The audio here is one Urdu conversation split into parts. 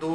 2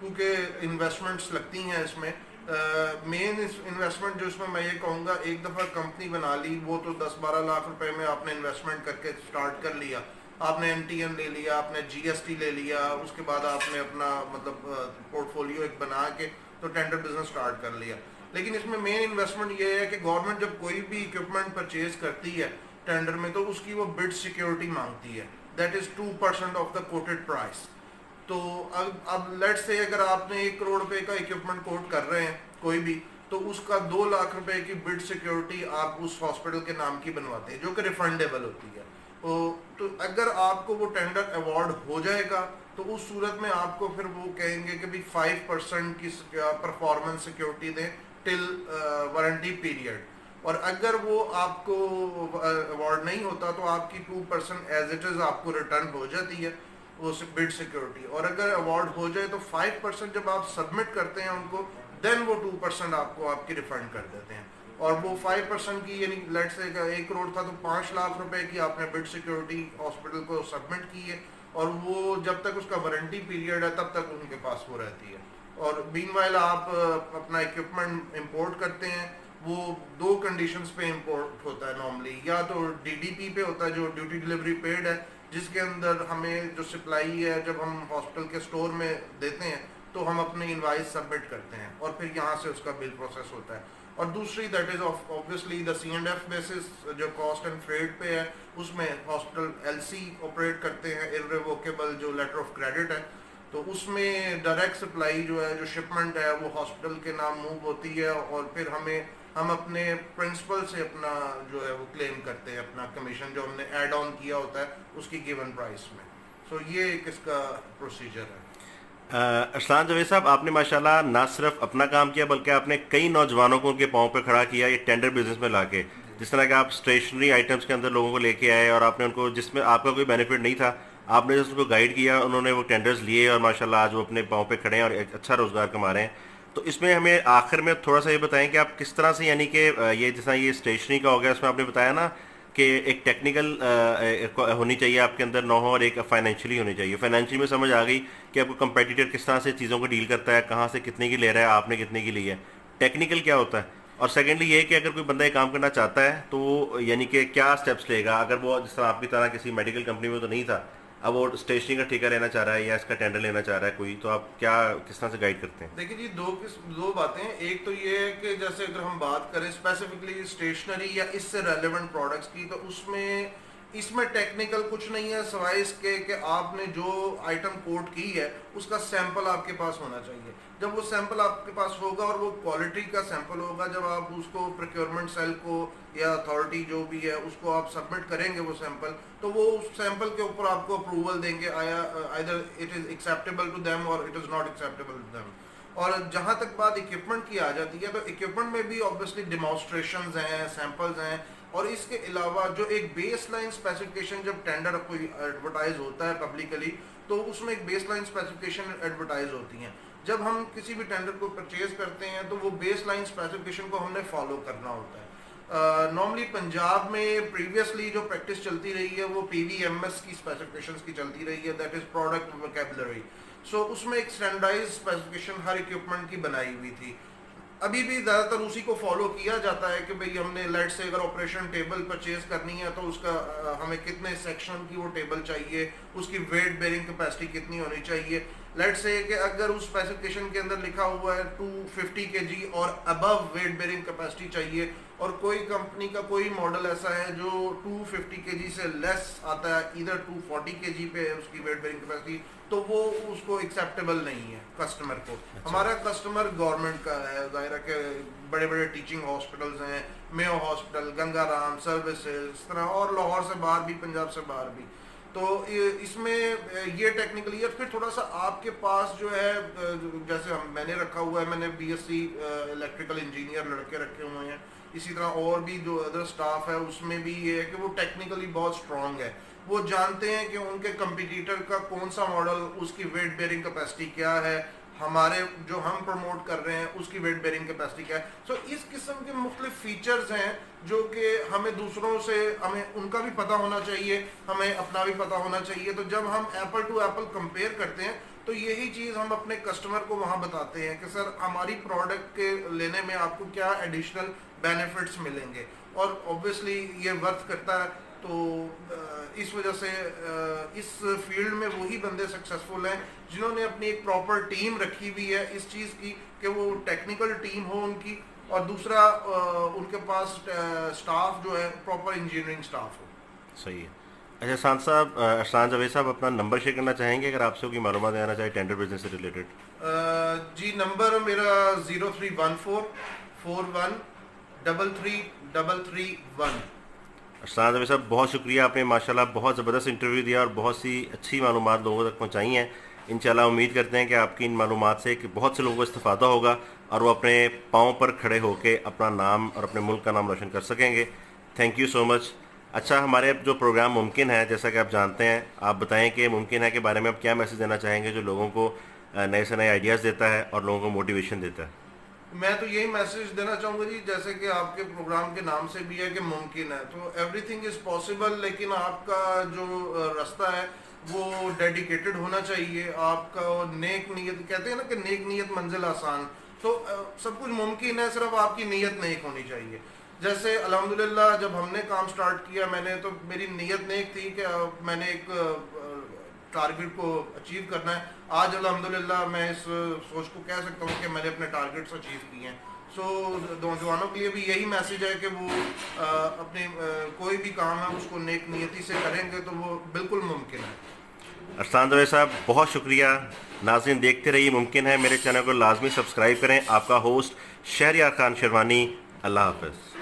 کیونکہ انویسٹمنٹس لگتی ہیں اس میں. مین انویسٹمنٹ جو اس میں یہ کہوں گا, ایک دفعہ کمپنی بنا لی, وہ تو 10-12 لاکھ روپے میں آپ نے انویسٹمنٹ کر کے اسٹارٹ کر لیا, آپ نے NTN لے لیا, آپ نے GST لے لیا, اس کے بعد آپ نے اپنا مطلب پورٹ فولیو ایک بنا کے تو ٹینڈر بزنس اسٹارٹ کر لیا. لیکن اس میں مین انویسٹمنٹ یہ ہے کہ گورنمنٹ جب کوئی بھی اکوپمنٹ پرچیز کرتی ہے ٹینڈر میں تو اس کی وہ بڈ سیکیورٹی مانگتی ہے, that is 2% of the quoted price. تو اب لیٹ سے اگر آپ نے 1 کروڑ روپے کا اکوپمنٹ کوٹ کر رہے ہیں کوئی بھی, تو اس کا 2 لاکھ روپے کی بڈ سیکیورٹی آپ اس ہاسپٹل کے نام کی بنواتے ہیں جو کہ ریفنڈیبل ہوتی ہے. تو اگر آپ کو وہ ٹینڈر ایوارڈ ہو جائے گا تو اس صورت میں آپ کو پھر وہ کہیں گے کہ بھی 5% کی پرفارمنس سیکیورٹی دیں ٹل وارنٹی پیریڈ, اور اگر وہ آپ کو ایوارڈ نہیں ہوتا تو آپ کی 2% ایز اٹ از آپ کو ریٹرن ہو جاتی ہے وہ بڈ سیکیورٹی. اور اگر ایوارڈ ہو جائے تو 5% جب آپ سبمٹ کرتے ہیں ان کو, دین وہ 2% آپ کو آپ کی ریفنڈ کر دیتے ہیں. اور وہ 5% کی یعنی لیٹ سے 1 کروڑ تھا تو 5 لاکھ روپے کی آپ نے بڈ سیکیورٹی ہاسپٹل کو سبمٹ کی ہے, اور وہ جب تک اس کا وارنٹی پیریڈ ہے تب تک ان کے پاس وہ رہتی ہے. اور مین وائل آپ اپنا اکوپمنٹ امپورٹ کرتے ہیں, وہ 2 کنڈیشنز پہ امپورٹ ہوتا ہے نارملی, یا تو DDP پہ ہوتا ہے جو ڈیوٹی ڈلیوری پیڈ ہے, جس کے اندر ہمیں جو سپلائی ہے جب ہم ہاسپٹل کے سٹور میں دیتے ہیں تو ہم اپنے انوائس سبمٹ کرتے ہیں اور پھر یہاں سے اس کا بل پروسیس ہوتا ہے. اور دوسری that is obviously the C&F basis جو کاسٹ اینڈ فریٹ پہ ہے, اس میں ہاسپٹل LC آپریٹ کرتے ہیں, irrevocable جو لیٹر آف کریڈٹ ہے, تو اس میں ڈائریکٹ سپلائی جو ہے جو شپمنٹ ہے وہ ہاسپٹل کے نام موو ہوتی ہے, اور پھر ہم اپنے پرنسپل سے اپنا جو ہے وہ کلیم کرتے ہیں اپنا کمیشن جو ہم نے ایڈ آن کیا ہوتا ہے اس کی گیون پرائس میں. سو یہ ایک اس کا پروسیجر ہے. ارسلان جاوید صاحب, آپ نے ماشاءاللہ نہ صرف اپنا کام کیا بلکہ آپ نے کئی نوجوانوں کو ان کے پاؤں پہ کھڑا کیا یہ ٹینڈر بزنس میں لا کے. جس طرح کہ آپ اسٹیشنری آئٹمس کے اندر لوگوں کو لے کے آئے اور آپ نے ان کو, جس میں آپ کا کوئی بینیفٹ نہیں تھا, آپ نے جس کو گائیڈ کیا, انہوں نے وہ ٹینڈرز لیے اور ماشاءاللہ آج وہ اپنے پاؤں پہ کھڑے ہیں اور ایک اچھا روزگار کما رہے ہیں. تو اس میں ہمیں آخر میں تھوڑا سا یہ بتائیں کہ آپ کس طرح سے, یعنی کہ یہ جس طرح یہ اسٹیشنری کا ہو گیا, اس میں آپ نے بتایا نا کہ ایک ٹیکنیکل ہونی چاہیے آپ کے اندر نو ہو, اور ایک فائنینشلی ہونی چاہیے. فائنینشلی میں سمجھ آ گئی کہ آپ کو کمپیٹیٹر کس طرح سے چیزوں کو ڈیل کرتا ہے, کہاں سے کتنے کی لے رہا ہے, آپ نے کتنے کی لی ہے. ٹیکنیکل کیا ہوتا ہے, اور سیکنڈلی یہ کہ اگر کوئی بندہ یہ کام کرنا چاہتا ہے تو یعنی کہ کیا سٹیپس لے گا, اگر وہ جس طرح آپ کی طرح کسی میڈیکل کمپنی میں تو نہیں تھا, اب وہ اسٹیشنری کا ٹھیکہ لینا چاہ رہا ہے یا اس کا ٹینڈر لینا چاہ رہا ہے کوئی, تو آپ کیا کس طرح سے گائیڈ کرتے ہیں؟ دیکھیے جی, دو باتیں. ایک تو یہ ہے کہ جیسے اگر ہم بات کریں اسپیسیفکلی اسٹیشنری یا اس سے ریلیونٹ پروڈکٹس کی, تو اس میں ٹیکنیکل کچھ نہیں ہے سوائے اس کے کہ آپ نے جو آئٹم کوٹ کی ہے اس کا سیمپل آپ کے پاس ہونا چاہیے. جب وہ سیمپل آپ کے پاس ہوگا اور وہ کوالٹی کا سیمپل ہوگا, جب آپ اس کو پروکیورمنٹ سیل کو یا اتھارٹی جو بھی ہے اس کو آپ سبمٹ کریں گے وہ سیمپل, تو وہ اس سیمپل کے اوپر آپ کو اپروول دیں گے, آیا either it is acceptable to them or it is not acceptable to them. اور جہاں تک بات اکوپمنٹ کی آ جاتی ہے تو اکوپمنٹ میں بھی obviously ڈیمانسٹریشنز ہیں, سیمپلز ہیں, اور اس کے علاوہ جو ایک بیس لائن اسپیسیفکیشن جب ٹینڈر کوئی ایڈورٹائز ہوتا ہے پبلکلی تو اس میں ایک بیس لائن اسپیسیفکیشن ایڈورٹائز ہوتی ہیں. جب ہم کسی بھی ٹینڈر کو پرچیز کرتے ہیں تو وہ بیس لائن اسپیسیفکیشن کو ہم نے فالو کرنا ہوتا ہے. نارملی پنجاب میں پریویسلی جو پریکٹس چلتی رہی ہے وہ PVMS کی اسپیسیفکیشنز کی چلتی رہی ہے, دیٹ از پروڈکٹ ووکیبلری. سو اس میں ایک اسٹینڈرڈائز اسپیسیفکیشن ہر اکوپمنٹ کی بنائی ہوئی تھی. ابھی بھی زیادہ تر اسی کو فالو کیا جاتا ہے کہ بھئی ہم نے لیٹ سے اگر آپریشن ٹیبل پرچیز کرنی ہے تو اس کا ہمیں کتنے سیکشن کی وہ ٹیبل چاہیے, اس کی ویٹ بیئرنگ کیپیسٹی کتنی ہونی چاہیے. لیٹ سے کہ اگر اس اسپیسیفکیشن کے اندر لکھا ہوا ہے 250 kg اور ابو ویٹ بیئرنگ کیپیسٹی چاہیے, اور کوئی کمپنی کا کوئی ماڈل ایسا ہے جو 250 kg سے لیس آتا ہے, ادھر 240 kg پہ اس کی ویٹ بیئرنگ کیپیسٹی, تو وہ اس کو ایکسیپٹیبل نہیں ہے کسٹمر کو. ہمارا کسٹمر گورنمنٹ کا ہے, ظاہر ہے کہ بڑے بڑے ٹیچنگ ہاسپٹلز ہیں, میو ہاسپٹل, گنگا رام سروسز, اس طرح, اور لاہور سے باہر بھی, پنجاب سے باہر بھی. تو اس میں یہ ٹیکنیکلی ہے. پھر تھوڑا سا آپ کے پاس جو ہے جیسے میں نے رکھا ہوا ہے, میں نے BSc الیکٹریکل انجینئر لڑکے رکھے ہوئے ہیں, اسی طرح اور بھی جو ادر سٹاف ہے اس میں بھی یہ ہے کہ وہ ٹیکنیکلی بہت سٹرونگ ہے. وہ جانتے ہیں کہ ان کے کمپیٹیٹر کا کون سا ماڈل, اس کی ویٹ بیئرنگ کیپیسٹی کیا ہے, ہمارے جو ہم پروموٹ کر رہے ہیں اس کی ویٹ بیئرنگ کیپیسٹی کیا ہے. سو اس قسم کے مختلف فیچرز ہیں جو کہ ہمیں دوسروں سے, ہمیں ان کا بھی پتہ ہونا چاہیے, ہمیں اپنا بھی پتہ ہونا چاہیے. تو جب ہم ایپل ٹو ایپل کمپیئر کرتے ہیں تو یہی چیز ہم اپنے کسٹمر کو وہاں بتاتے ہیں کہ سر ہماری پروڈکٹ کے لینے میں آپ کو کیا ایڈیشنل بینیفٹس ملیں گے، اور اوبویسلی یہ ورتھ کرتا ہے. تو اس وجہ سے اس فیلڈ میں وہی بندے سکسیزفل ہیں جنہوں نے اپنی ایک پراپر ٹیم رکھی ہوئی ہے اس چیز کی، کہ وہ ٹیکنیکل ٹیم ہو ان کی، اور دوسرا ان کے پاس سٹاف جو ہے پراپر انجینئرنگ سٹاف ہو. صحیح ہے. اچھا احسان صاحب، احسان جاوید صاحب اپنا نمبر شیئر کرنا چاہیں گے اگر آپ سے کوئی معلومات دینا چاہے ٹینڈر بزنس سے ریلیٹڈ؟ جی نمبر میرا 031441333331. احسان جاوید صاحب بہت شکریہ، آپ نے ماشاءاللہ بہت زبردست انٹرویو دیا اور بہت سی اچھی معلومات لوگوں تک پہنچائی ہیں. انشاءاللہ امید کرتے ہیں کہ آپ کی ان معلومات سے کہ بہت سے لوگوں کو استفادہ ہوگا اور وہ اپنے پاؤں پر کھڑے ہو کے اپنا نام اور اپنے ملک کا نام روشن کر سکیں گے. تھینک یو سو مچ. اچھا، ہمارے جو پروگرام ممکن ہے، جیسا کہ آپ جانتے ہیں، آپ بتائیں کہ ممکن ہے کے بارے میں آپ کیا میسج دینا چاہیں گے جو لوگوں کو نئے سے نئے آئیڈیاز دیتا ہے اور لوگوں کو موٹیویشن دیتا ہے؟ میں تو یہی میسج دینا چاہوں گا جی، جیسے کہ آپ کے پروگرام کے نام سے بھی ہے کہ ممکن ہے، تو ایوری تھنگ از پاسبل، لیکن آپ کا جو راستہ ہے وہ ڈیڈیکیٹڈ ہونا چاہیے. آپ کا نیک نیت، کہتے ہیں نا کہ نیک نیت منزل آسان، تو سب کچھ ممکن ہے، صرف آپ کی نیت نیک ہونی چاہیے. جیسے الحمدللہ جب ہم نے کام سٹارٹ کیا، میں نے تو میری نیت نیک تھی کہ میں نے ایک ٹارگٹ کو اچیو کرنا ہے. آج الحمدللہ میں اس سوچ کو کہہ سکتا ہوں کہ میں نے اپنے ٹارگٹس اچیو کیے ہیں. سو نوجوانوں کے لیے بھی یہی میسج ہے کہ وہ اپنے کوئی بھی کام ہے اس کو نیک نیتی سے کریں گے تو وہ بالکل ممکن ہے. احسان جاوید صاحب بہت شکریہ. ناظرین دیکھتے رہیے ممکن ہے، میرے چینل کو لازمی سبسکرائب کریں. آپ کا ہوسٹ شہریار خان شیروانی. اللہ حافظ.